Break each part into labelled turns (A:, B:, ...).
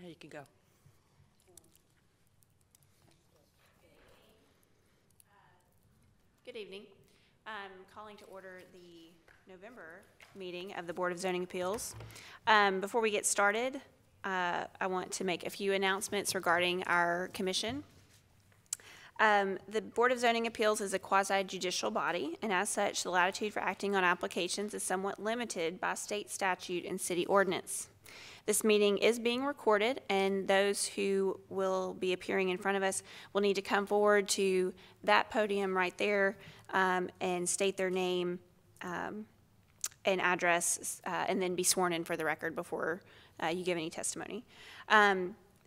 A: Now you can go.
B: Good evening. I'm calling to order the November meeting of the Board of Zoning Appeals. Before we get started, I want to make a few announcements regarding our commission. The Board of Zoning Appeals is a quasi-judicial body, and as such, the latitude for acting on applications is somewhat limited by state statute and city ordinance. This meeting is being recorded, and those who will be appearing in front of us will need to come forward to that podium right there and state their name and address, and then be sworn in for the record before you give any testimony.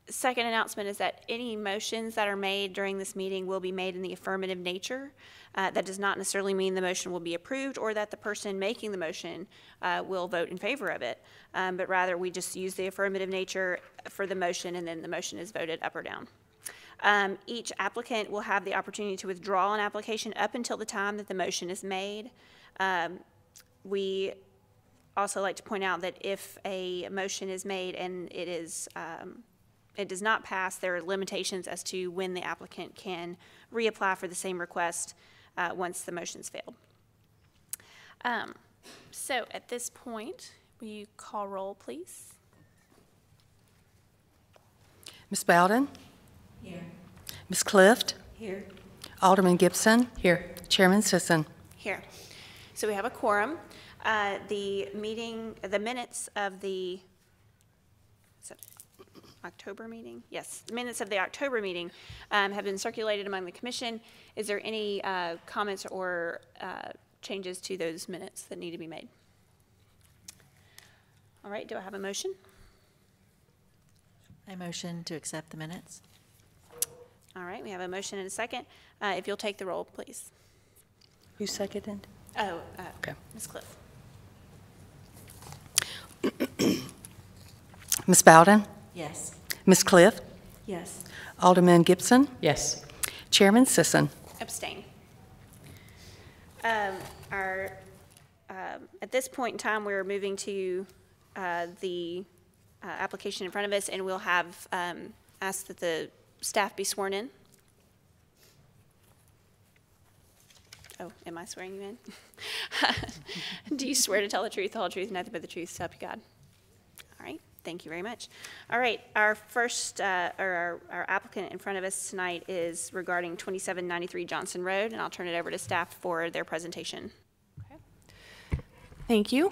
B: Second announcement is that any motions that are made during this meeting will be made in the affirmative nature. That does not necessarily mean the motion will be approved or that the person making the motion will vote in favor of it, but rather we just use the affirmative nature for the motion, and then the motion is voted up or down. Each applicant will have the opportunity to withdraw an application up until the time that the motion is made. We also like to point out that if a motion is made and it does not pass, there are limitations as to when the applicant can reapply for the same request once the motion's failed. So at this point, will you call roll, please?
A: Ms. Bowden?
C: Here.
A: Ms. Clift?
C: Here.
A: Alderman Gibson?
C: Here.
A: Chairman Sisson?
B: Here. So we have a quorum. The minutes of the October meeting? Yes, the minutes of the October meeting have been circulated among the commission. Is there any comments or changes to those minutes that need to be made? All right, do I have a motion?
C: I motion to accept the minutes.
B: All right, we have a motion and a second. If you'll take the roll, please.
A: Who seconded?
B: Oh,
A: okay.
B: Ms. Cliff.
A: Ms. Bowden?
C: Yes.
A: Ms. Clift?
C: Yes.
A: Alderman Gibson?
C: Yes.
A: Chairman Sisson?
B: Abstain. At this point in time, we're moving to the application in front of us, and we'll have asked that the staff be sworn in. Oh, am I swearing you in? Do you swear to tell the truth, the whole truth, nothing but the truth, so help you God? All right, thank you very much. All right, our first, our applicant in front of us tonight is regarding 2793 Johnson Road, and I'll turn it over to staff for their presentation.
D: Okay. Thank you.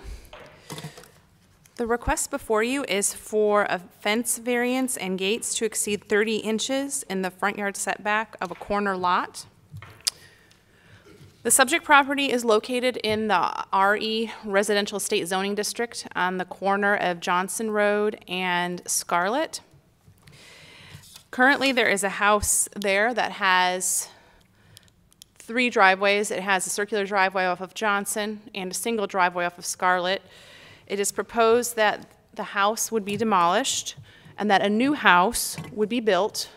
D: The request before you is for a fence variance and gates to exceed 30 inches in the front yard setback of a corner lot. The subject property is located in the RE Residential Estate Zoning District on the corner of Johnson Road and Scarlett. Currently, there is a house there that has 3 driveways. It has a circular driveway off of Johnson and a single driveway off of Scarlett. It is proposed that the house would be demolished and that a new house would be built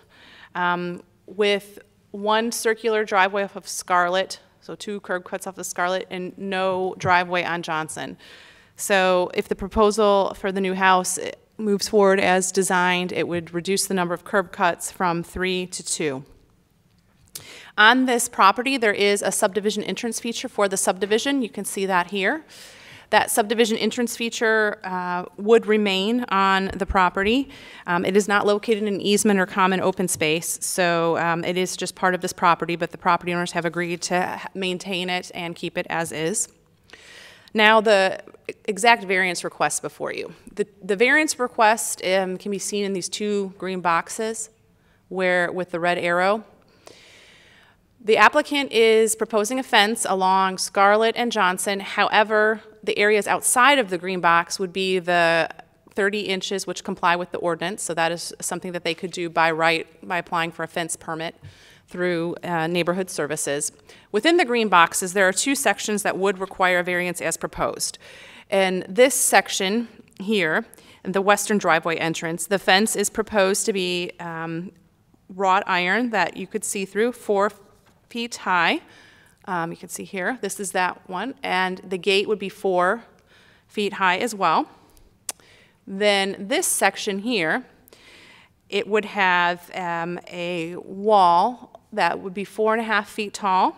D: with 1 circular driveway off of Scarlett, so 2 curb cuts off the Scarlett, and no driveway on Johnson. So if the proposal for the new house moves forward as designed, it would reduce the number of curb cuts from 3 to 2. On this property, there is a subdivision entrance feature for the subdivision. You can see that here. That subdivision entrance feature would remain on the property. It is not located in an easement or common open space, so it is just part of this property, but the property owners have agreed to maintain it and keep it as is. Now, the exact variance request before you. The variance request can be seen in these 2 green boxes with the red arrow. The applicant is proposing a fence along Scarlett and Johnson. However, the areas outside of the green box would be the 30 inches, which comply with the ordinance. So that is something that they could do by right by applying for a fence permit through neighborhood services. Within the green boxes, there are 2 sections that would require a variance as proposed. And this section here, the western driveway entrance, the fence is proposed to be wrought iron that you could see through, 4 feet high. You can see here, this is that one, and the gate would be 4 feet high as well. Then this section here It would have a wall that would be 4.5 feet tall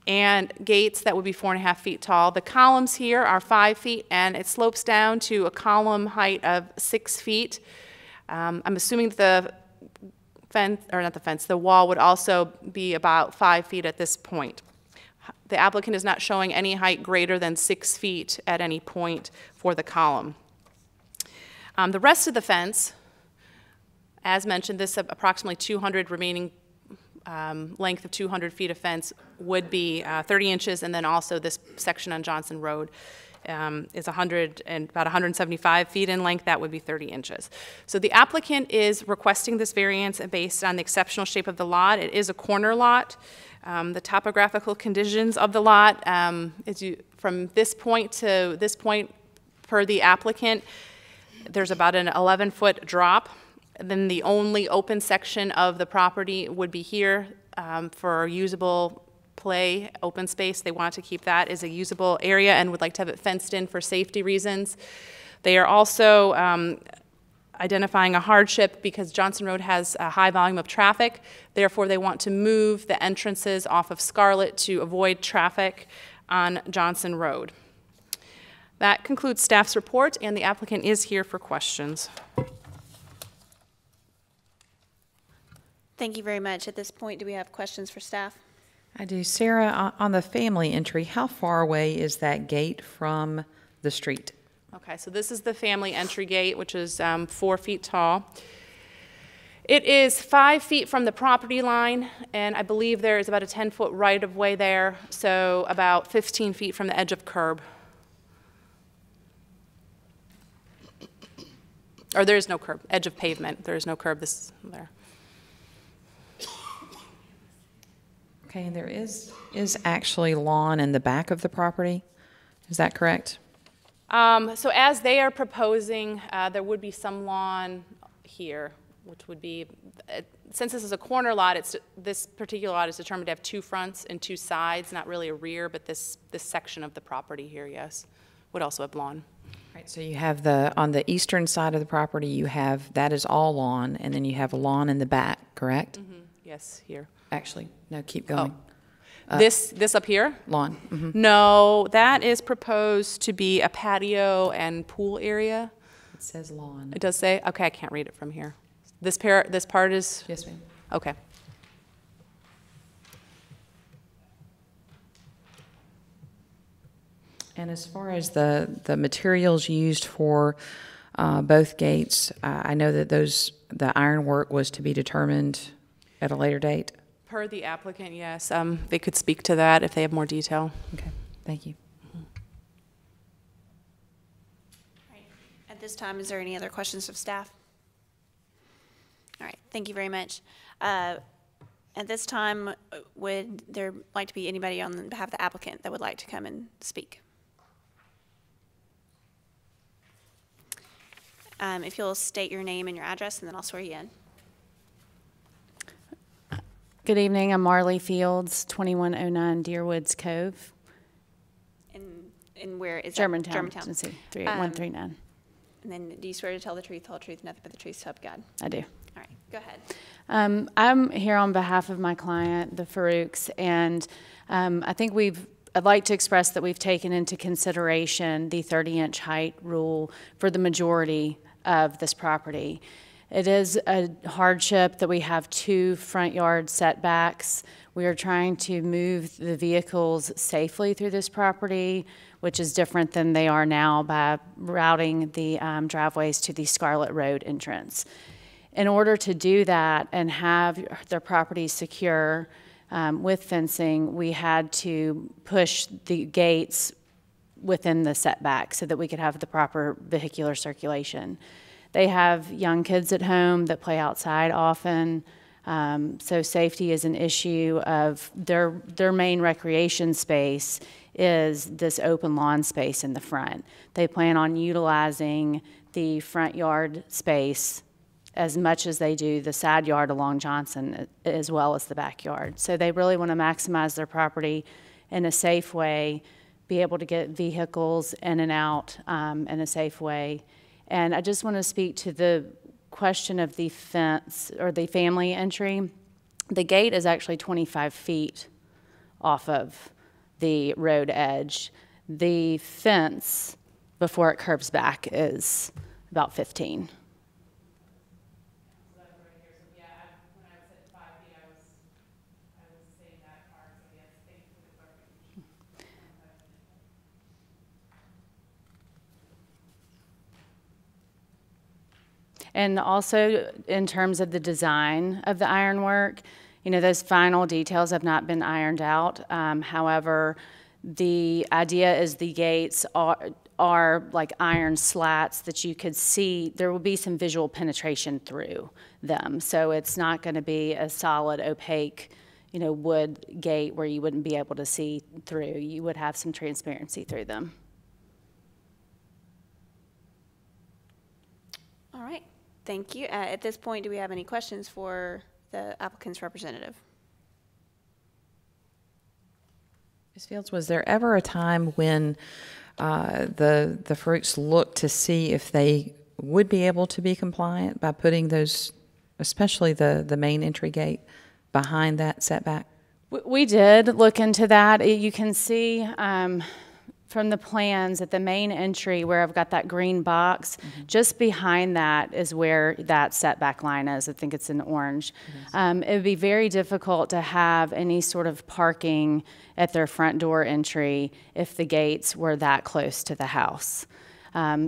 D: and gates that would be 4.5 feet tall. The columns here are 5 feet, and it slopes down to a column height of 6 feet. I'm assuming the fence, or not the fence, the wall would also be about 5 feet at this point. The applicant is not showing any height greater than 6 feet at any point for the column. The rest of the fence, as mentioned, this approximately 200 remaining length of 200 feet of fence would be 30 inches, and then also this section on Johnson Road is about 175 feet in length. That would be 30 inches. So the applicant is requesting this variance based on the exceptional shape of the lot. It is a corner lot. The topographical conditions of the lot, from this point to this point, per the applicant, there's about an 11-foot drop. Then the only open section of the property would be here for usable play, open space. They want to keep that as a usable area and would like to have it fenced in for safety reasons. They are also identifying a hardship because Johnson Road has a high volume of traffic. Therefore, they want to move the entrances off of Scarlett to avoid traffic on Johnson Road. That concludes staff's report, and the applicant is here for questions.
B: Thank you very much. At this point, do we have questions for staff?
A: I do. Sarah, on the family entry, how far away is that gate from the street?
D: Okay, so this is the family entry gate, which is 4 feet tall. It is 5 feet from the property line, and I believe there is about a 10-foot right-of-way there, so about 15 feet from the edge of curb. Or there is no curb, edge of pavement. There is no curb there.
A: Okay, and there is actually lawn in the back of the property. Is that correct?
D: So as they are proposing, there would be some lawn here, which would be, since this is a corner lot, this particular lot is determined to have 2 fronts and 2 sides, not really a rear, but this section of the property here, yes, would also have lawn.
A: Right, so you have on the eastern side of the property, that is all lawn, and then you have a lawn in the back, correct?
D: Mm-hmm. Yes, here.
A: Actually, no, keep going.
D: This up here?
A: Lawn. Mm-hmm.
D: No, that is proposed to be a patio and pool area.
A: It says lawn.
D: It does say? Okay, I can't read it from here. This part is?
A: Yes, ma'am.
D: Okay.
A: And as far as the materials used for both gates, I know that the ironwork was to be determined at a later date.
D: Per the applicant, yes. They could speak to that if they have more detail.
A: Okay, thank you.
B: Right. At this time, is there any other questions of staff? All right, thank you very much. At this time, would there like to be anybody on behalf of the applicant that would like to come and speak? If you'll state your name and your address, and then I'll swear you in.
E: Good evening, I'm Marley Fields, 2109 Deerwoods Cove.
B: And where is that?
E: Germantown,
B: Germantown.
E: Tennessee, 38139.
B: And then do you swear to tell the truth, whole truth, nothing but the truth, so help you God?
E: I do.
B: All right, go ahead.
E: I'm here on behalf of my client, the Farouks, and I think I'd like to express that we've taken into consideration the 30-inch height rule for the majority of this property. It is a hardship that we have 2 front yard setbacks. We are trying to move the vehicles safely through this property, which is different than they are now by routing the driveways to the Scarlett Road entrance. In order to do that and have their property secure with fencing, we had to push the gates within the setback so that we could have the proper vehicular circulation. They have young kids at home that play outside often, so safety is an issue of their main recreation space is this open lawn space in the front. They plan on utilizing the front yard space as much as they do the side yard along Johnson, as well as the backyard. So they really want to maximize their property in a safe way, be able to get vehicles in and out in a safe way. And I just want to speak to question of the fence or the family entry, the gate is actually 25 feet off of the road edge. The fence, before it curves back, is about 15. And also, in terms of the design of the ironwork, you know, those final details have not been ironed out. However, the idea is the gates are like iron slats that you could see. There will be some visual penetration through them. So it's not going to be a solid, opaque, you know, wood gate where you wouldn't be able to see through. You would have some transparency through them.
B: All right, thank you. At this point, do we have any questions for the applicant's representative?
A: Ms. Fields, was there ever a time when the Farouks looked to see if they would be able to be compliant by putting those, especially the main entry gate, behind that setback?
E: We did look into that. You can see from the plans at the main entry where I've got that green box, just behind that is where that setback line is. I think it's in orange. It would be very difficult to have any sort of parking at their front door entry if the gates were that close to the house.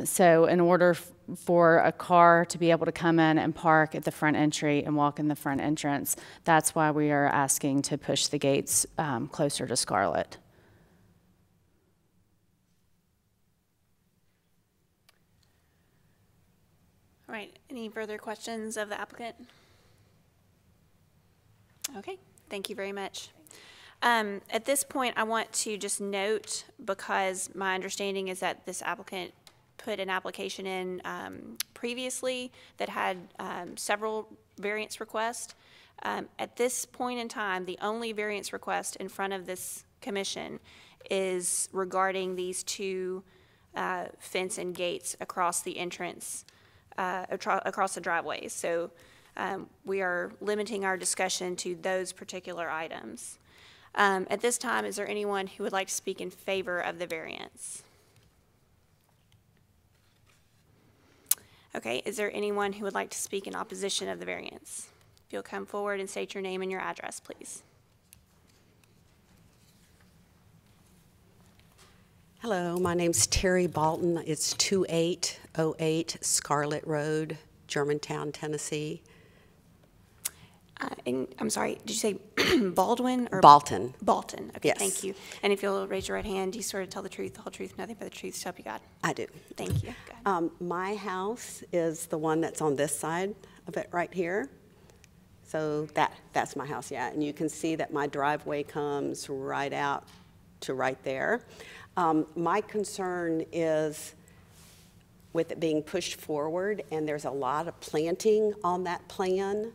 E: So in order for a car to be able to come in and park at the front entry and walk in the front entrance, that's why we are asking to push the gates closer to Scarlett.
B: All right, any further questions of the applicant? Okay, thank you very much. At this point, I want to just note, because my understanding is that this applicant put an application in previously that had several variance requests. At this point in time, the only variance request in front of this commission is regarding these two fence and gates across the entrance, across the driveways. So we are limiting our discussion to those particular items. At this time, is there anyone who would like to speak in favor of the variance? Okay, is there anyone who would like to speak in opposition of the variance? If you'll come forward and state your name and your address, please.
F: Hello, my name's Terry Balton. It's 2808 Scarlett Road, Germantown, Tennessee.
B: And I'm sorry, did you say Baldwin or
F: Balton.
B: Balton? Okay,
F: Yes.
B: thank you. And if you'll raise your right hand, do you swear to tell the truth, the whole truth, nothing but the truth, so help you God?
F: I do.
B: Thank you. Go ahead.
F: My house is the one that's on this side of it right here. So that's my house, yeah. And you can see that my driveway comes right out to right there. My concern is with it being pushed forward, and there's a lot of planting on that plan.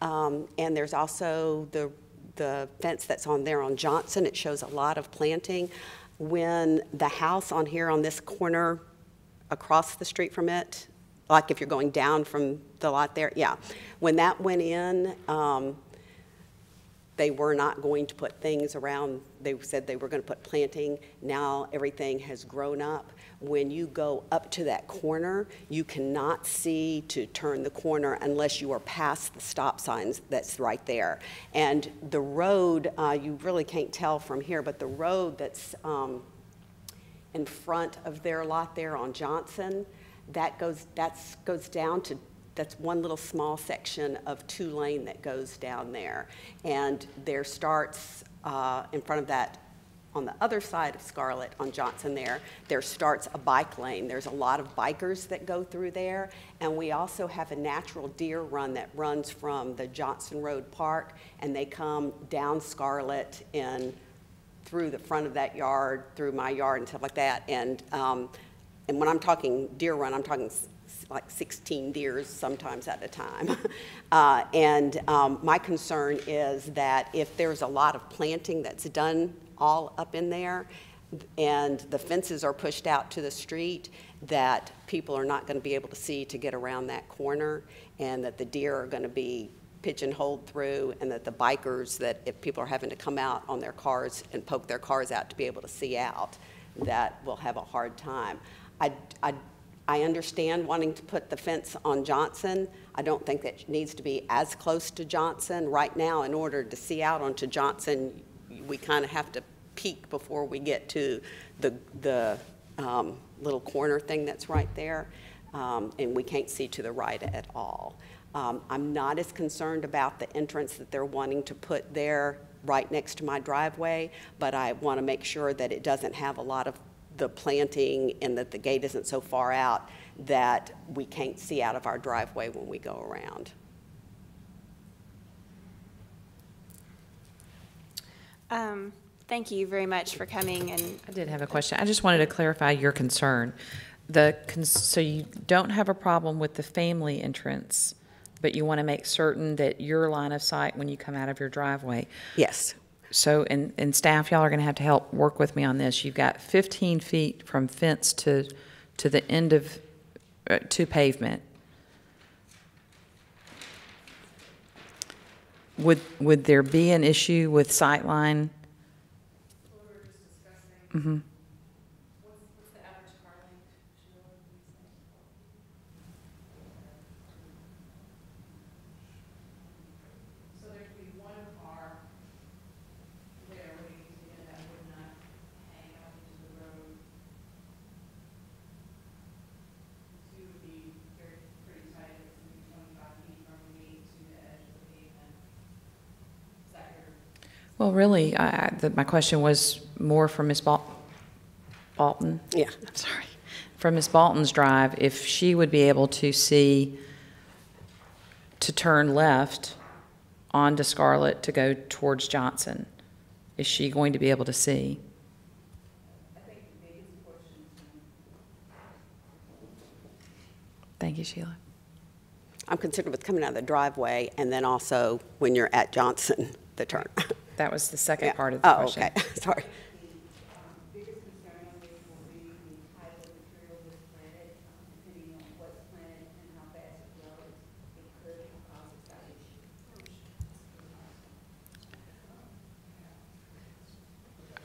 F: And there's also the fence that's on there on Johnson. It shows a lot of planting. When the house on here on this corner across the street from it, like if you're going down from the lot there, yeah. When that went in, they were not going to put things around. They said they were going to put planting. Now everything has grown up. When you go up to that corner, you cannot see to turn the corner unless you are past the stop signs that's right there. And the road, you really can't tell from here, but the road that's in front of their lot there on Johnson, that goes down to, that's one little small section of 2-lane that goes down there. And there starts in front of that, on the other side of Scarlett on Johnson there starts a bike lane. There's a lot of bikers that go through there. And we also have a natural deer run that runs from the Johnson Road Park, and they come down Scarlett and through the front of that yard, through my yard and stuff like that. And when I'm talking deer run, I'm talking like 16 deers sometimes at a time. My concern is that if there's a lot of planting that's done all up in there and the fences are pushed out to the street, that people are not going to be able to see to get around that corner, and that the deer are going to be pigeonholed through, and that the bikers, that if people are having to come out on their cars and poke their cars out to be able to see out, that will have a hard time. I understand wanting to put the fence on Johnson. I don't think that it needs to be as close to Johnson. Right now, in order to see out onto Johnson, we kind of have to peek before we get to the little corner thing that's right there, and we can't see to the right at all. I'm not as concerned about the entrance that they're wanting to put there right next to my driveway, but I want to make sure that it doesn't have a lot of the planting and that the gate isn't so far out that we can't see out of our driveway when we go around.
B: Thank you very much for coming. And
A: I did have a question. I just wanted to clarify your concern. So you don't have a problem with the family entrance, but you want to make certain that your line of sight when you come out of your driveway.
F: Yes.
A: So, and staff, y'all are going to have to help work with me on this. You've got 15 feet from fence to the end of, to pavement. Would there be an issue with sightline? Mm-hmm.
D: What's the average car length? So there could be one car there waiting to get that would not hang out into the road. Two would be pretty tight, it's going to be 25 feet from the gate to the edge of the pavement. Is that your?
A: Well, really, my question was more for Ms. Balton.
F: Yeah.
A: I'm sorry. From Ms. Balton's drive, if she would be able to see, to turn left onto Scarlett to go towards Johnson, is she going to be able to see? Thank you, Sheila.
F: I'm concerned with coming out of the driveway and then also when you're at Johnson, the turn.
A: That was the second
F: Yeah.
A: part of the question.
F: Oh, okay. Sorry.
G: Biggest concern on this will be the type of material that's planted, depending on what's planted and how fast it grows, it could cause a side issue.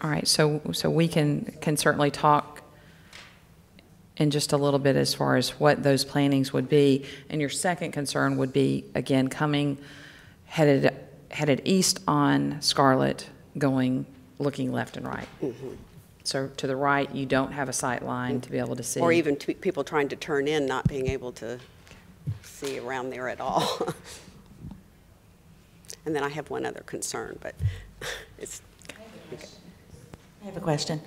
A: All right, so we can certainly talk in just a little bit as far as what those plantings would be. And your second concern would be, again, headed east on Scarlett, looking left and right.
F: Mm-hmm.
A: So to the right, you don't have a sight line to be able to see.
F: Or even people trying to turn in, not being able to see around there at all. And then I have one other concern, but it's. Okay.
C: I have a question.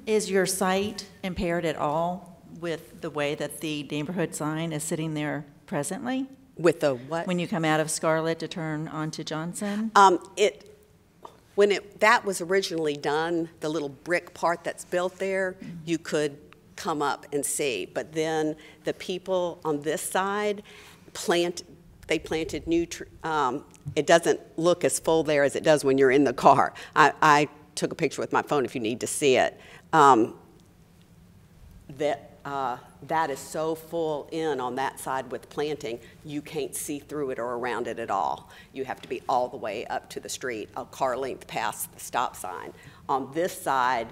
C: Is your sight impaired at all with the way that the neighborhood sign is sitting there presently?
F: With the what?
C: When you come out of Scarlett to turn onto Johnson?
F: When that was originally done, the little brick part that's built there, you could come up and see. But then the people on this side they planted new trees. It doesn't look as full there as it does when you're in the car. I took a picture with my phone if you need to see it. That is so full in on that side with planting, you can't see through it or around it at all. You have to be all the way up to the street, a car length past the stop sign. On this side,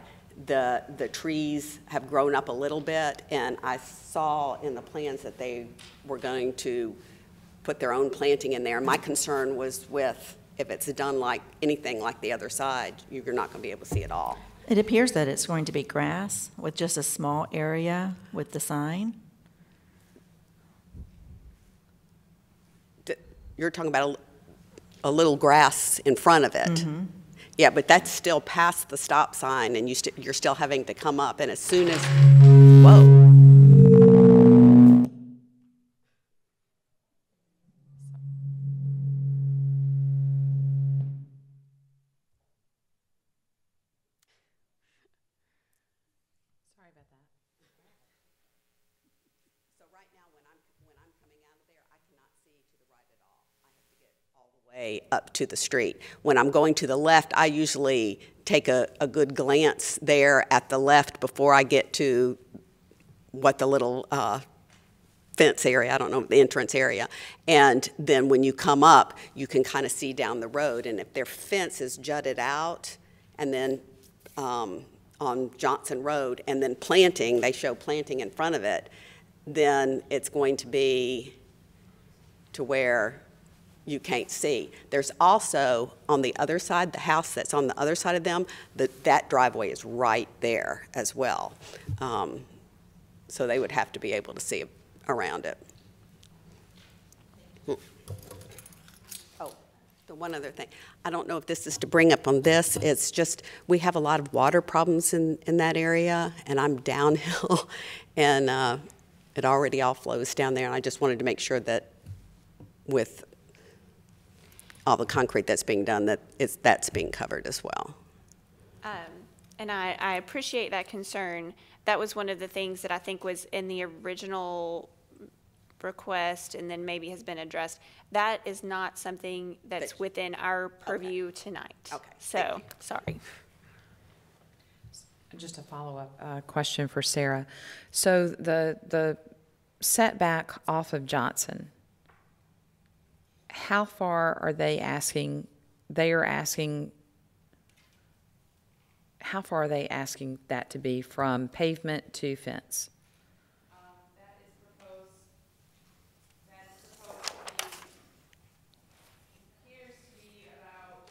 F: the trees have grown up a little bit, and I saw in the plans that they were going to put their own planting in there. My concern was with, if it's done like anything like the other side, you're not going to be able to see it all.
C: It appears that it's going to be grass with just a small area with the sign.
F: You're talking about a little grass in front of it. Mm-hmm. Yeah, but that's still past the stop sign, and you're still having to come up. And as soon as, whoa. Up to the street. When I'm going to the left, I usually take a good glance there at the left before I get to what the little fence area, I don't know, the entrance area. And then when you come up, you can kind of see down the road. And if their fence is jutted out, and then on Johnson Road, and then planting, they show planting in front of it, then it's going to be to where you can't see. There's also, on the other side, the house that's on the other side of them, that driveway is right there as well. So they would have to be able to see around it. Oh, the one other thing. I don't know if this is to bring up on this. It's just we have a lot of water problems in that area, and I'm downhill, and it already all flows down there, and I just wanted to make sure that with all the concrete that's being done, that's being covered as well.
B: And I appreciate that concern. That was one of the things that I think was in the original request and then maybe has been addressed. That is not something that's within our purview tonight.
F: Okay.
B: So, sorry.
A: Just a follow-up question for Sarah. So the setback off of Johnson, how far are they asking? How far are they asking that to be from pavement to fence?
D: That is proposed to be, appears to be about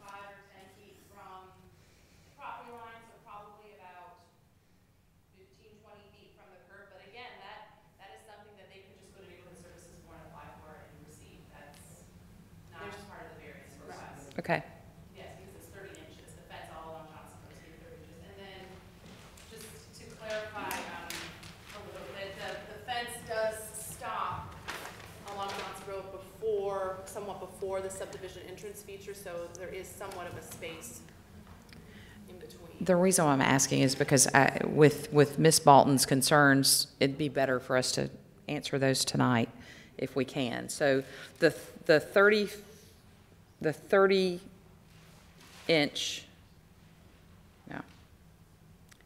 D: 5 or 10 feet from the property line, so probably about 15, 20 feet from the curb. But again, that is something that they could just go to neighborhood services for and apply for and receive. That's not part of the variance request.
A: Okay.
D: Yes, because it's 30 inches. The fence all along Johnson Road is 30 inches. And then, just to clarify a little bit, the fence does stop along Johnson Road somewhat before the subdivision entrance feature, so there is somewhat of a space in between.
A: The reason why I'm asking is because with Ms. Bolton's concerns, it'd be better for us to answer those tonight if we can. So the 30 inch, no,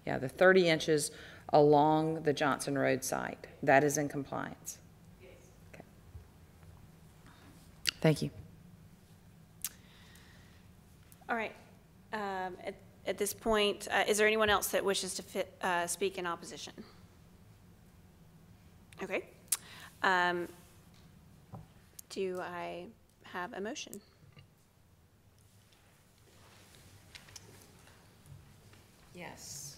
A: yeah, the 30 inches along the Johnson Road site, that is in compliance?
D: Yes.
A: Okay. Thank you.
B: All right. At this point, is there anyone else that wishes to speak in opposition? Okay. Do I have a motion?
A: Yes.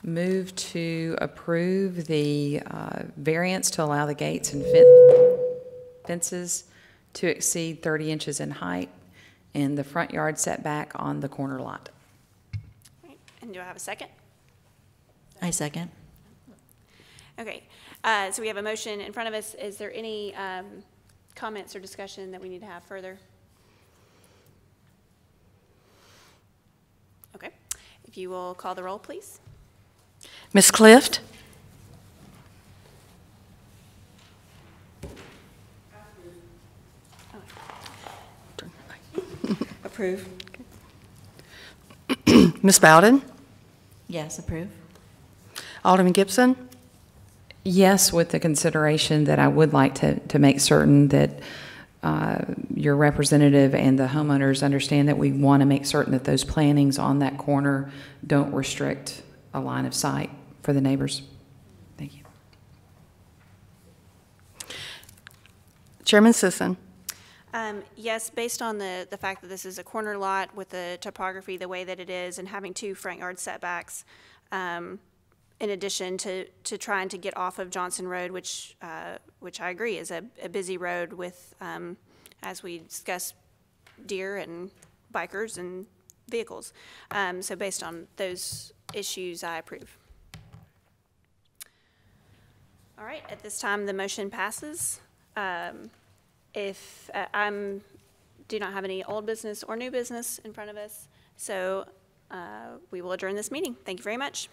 A: Move to approve the variance to allow the gates and fences to exceed 30 inches in height in the front yard setback on the corner lot.
B: Right. And do I have a second?
C: I second.
B: Okay. So we have a motion in front of us. Is there any comments or discussion that we need to have further? Okay. If you will call the roll, please.
H: Ms. Clift?
C: Approve.
H: Ms. Bowden?
C: Yes, approve.
H: Alderman Gibson?
A: Yes, with the consideration that I would like to make certain that your representative and the homeowners understand that we want to make certain that those plantings on that corner don't restrict a line of sight for the neighbors. Thank you.
H: Chairman Sisson?
B: Yes, based on the fact that this is a corner lot with the topography the way that it is and having 2 front yard setbacks, in addition to trying to get off of Johnson Road, which I agree is a busy road with, as we discussed, deer and bikers and vehicles. So based on those issues, I approve. All right, at this time, the motion passes. If do not have any old business or new business in front of us, so we will adjourn this meeting. Thank you very much.